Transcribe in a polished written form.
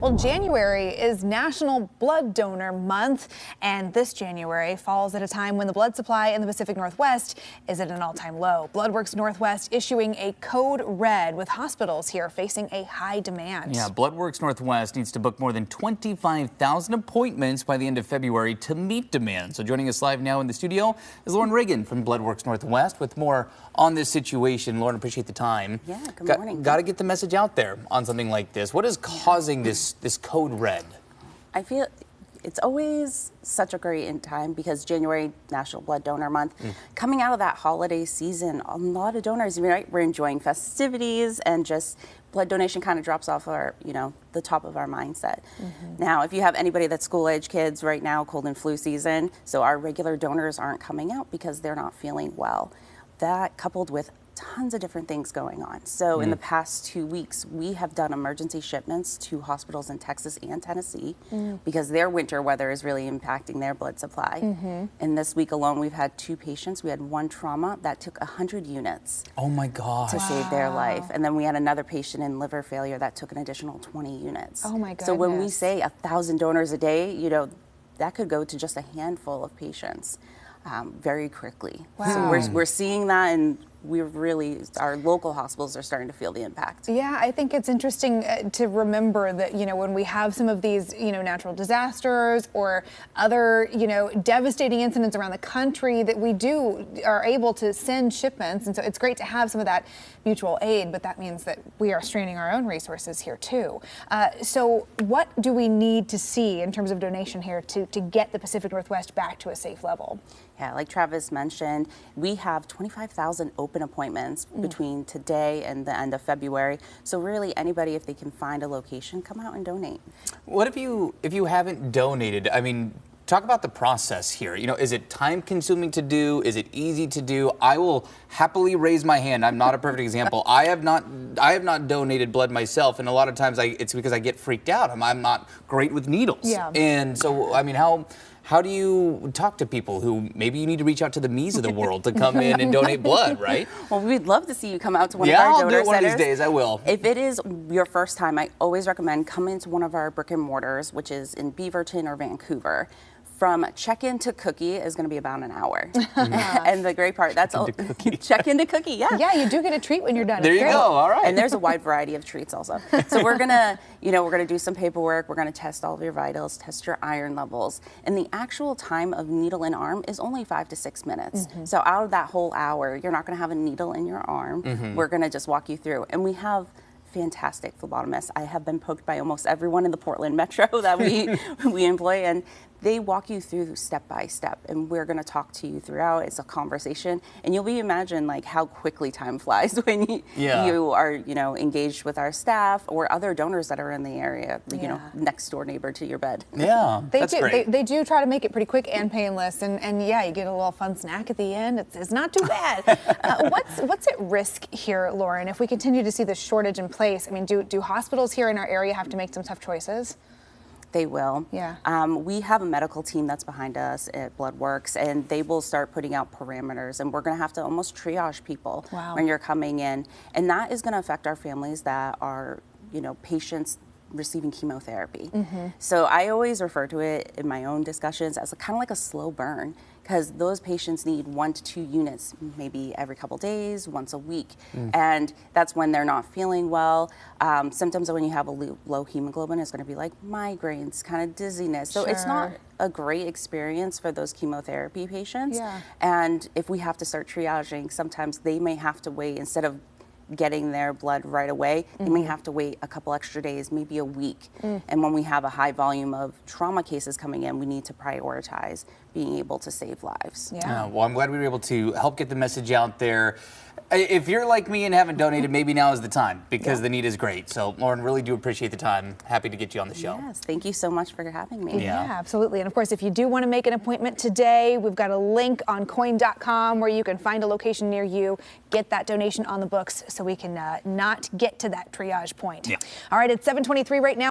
Well, January is National Blood Donor Month, and this January falls at a time when the blood supply in the Pacific Northwest is at an all-time low. Bloodworks Northwest issuing a code red with hospitals here facing a high demand. Yeah, Bloodworks Northwest needs to book more than 25,000 appointments by the end of February to meet demand. So joining us live now in the studio is Lauren Reagan from Bloodworks Northwest with more on this situation. Lauren, appreciate the time. Yeah, good morning. Got to get the message out there on something like this. What is causing this code red? I feel it's always such a great time because January, National Blood Donor Month. Coming out of that holiday season, a lot of donors, right? We're enjoying festivities and just blood donation kind of drops off our, the top of our mindset. Now, if you have anybody that's school-age kids right now, cold and flu season, so our regular donors aren't coming out because they're not feeling well. That coupled with tons of different things going on. So in the past 2 weeks, we have done emergency shipments to hospitals in Texas and Tennessee because their winter weather is really impacting their blood supply. And this week alone, we've had 2 patients. We had 1 trauma that took 100 units. Oh my gosh. To save their life. And then we had another patient in liver failure that took an additional 20 units. Oh my goodness. So when we say 1,000 donors a day, that could go to just a handful of patients very quickly. Wow. So we're seeing that, and our local hospitals are starting to feel the impact. Yeah, I think it's interesting to remember that, when we have some of these, natural disasters or other, devastating incidents around the country, that we are able to send shipments. And so it's great to have some of that mutual aid, but that means that we are straining our own resources here too. So what do we need to see in terms of donation here to get the Pacific Northwest back to a safe level? Yeah, like Travis mentioned, we have 25,000 open appointments between today and the end of February. So really anybody, if they can find a location, come out and donate. What if you haven't donated? I mean, talk about the process here. Is it time consuming to do? Is it easy to do? I will happily raise my hand. I'm not a perfect example. I have not donated blood myself, and a lot of times it's because I get freaked out. I'm not great with needles. Yeah. And so, I mean, how do you talk to people who maybe you need to reach out to the me's of the world to come in and donate blood, right? Well, we'd love to see you come out to one of our donor centers. Yeah, I'll do it one of these days, I will. If it is your first time, I always recommend coming to one of our brick and mortars, which is in Beaverton or Vancouver. From check-in to cookie is going to be about an hour. And the great part, that's all. Check-in to cookie, yeah. Yeah, you do get a treat when you're done. There you go, all right. And there's a wide variety of treats also. So we're gonna, we're gonna do some paperwork. We're gonna test all of your vitals, test your iron levels. And the actual time of needle in arm is only 5 to 6 minutes. So out of that whole hour, you're not gonna have a needle in your arm. We're gonna just walk you through. And we have fantastic phlebotomists. I have been poked by almost everyone in the Portland metro that we employ, and they walk you through step by step, and we're going to talk to you throughout. It's a conversation, and you'll imagine like how quickly time flies when you are engaged with our staff or other donors that are in the area, next door neighbor to your bed. Yeah, that's great. They do try to make it pretty quick and painless, and yeah, you get a little fun snack at the end. It's not too bad. What's at risk here, Lauren, if we continue to see this shortage in place? I mean, do hospitals here in our area have to make some tough choices? They will. Yeah. We have a medical team that's behind us at Bloodworks, and they will start putting out parameters, and we're going to have to almost triage people when you're coming in. And that is going to affect our families that are, patients receiving chemotherapy. So I always refer to it in my own discussions as kind of like a slow burn, because those patients need 1 to 2 units maybe every couple days, once a week. And that's when they're not feeling well. Symptoms of when you have a low hemoglobin is going to be like migraines, kind of dizziness. So it's not a great experience for those chemotherapy patients. Yeah. And if we have to start triaging, sometimes they may have to wait, instead of getting their blood right away, they may have to wait a couple extra days, maybe a week. And when we have a high volume of trauma cases coming in, we need to prioritize being able to save lives. Yeah. Well, I'm glad we were able to help get the message out there. If you're like me and haven't donated, maybe now is the time, because the need is great. So, Lauren, really do appreciate the time. Happy to get you on the show. Yes, thank you so much for having me. Yeah, absolutely. And of course, if you do want to make an appointment today, we've got a link on coin.com where you can find a location near you, get that donation on the books so we can not get to that triage point. Yeah. All right, it's 7:23 right now.